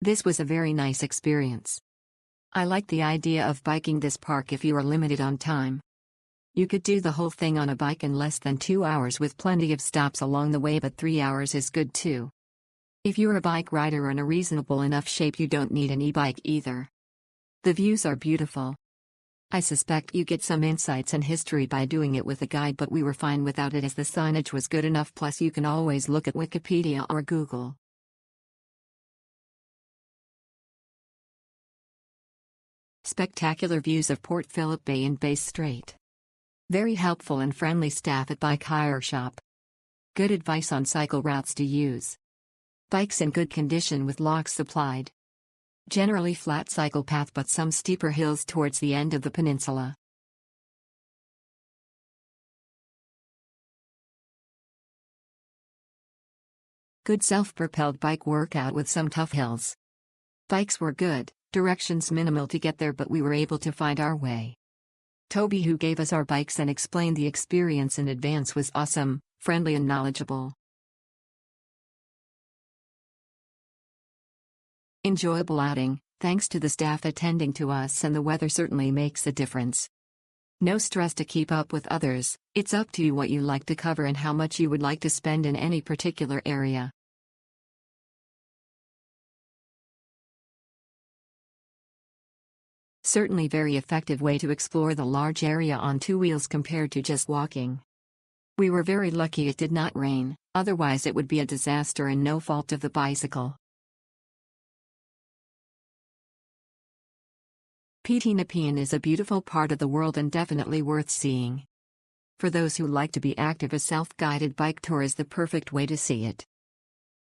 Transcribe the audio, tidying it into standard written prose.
This was a very nice experience. I like the idea of biking this park if you are limited on time. You could do the whole thing on a bike in less than 2 hours with plenty of stops along the way, but 3 hours is good too. If you're a bike rider in a reasonable enough shape, you don't need an e-bike either. The views are beautiful. I suspect you get some insights and history by doing it with a guide, but we were fine without it as the signage was good enough, plus you can always look at Wikipedia or Google. Spectacular views of Port Phillip Bay and Bass Strait. Very helpful and friendly staff at Bike Hire Shop. Good advice on cycle routes to use. Bikes in good condition with locks supplied. Generally flat cycle path but some steeper hills towards the end of the peninsula. Good self-propelled bike workout with some tough hills. Bikes were good, directions minimal to get there, but we were able to find our way. Toby, who gave us our bikes and explained the experience in advance, was awesome, friendly and knowledgeable. Enjoyable outing, thanks to the staff attending to us, and the weather certainly makes a difference. No stress to keep up with others, it's up to you what you like to cover and how much you would like to spend in any particular area. Certainly very effective way to explore the large area on 2 wheels compared to just walking. We were very lucky it did not rain, otherwise it would be a disaster and no fault of the bicycle. Point Nepean is a beautiful part of the world and definitely worth seeing. For those who like to be active, a self-guided bike tour is the perfect way to see it.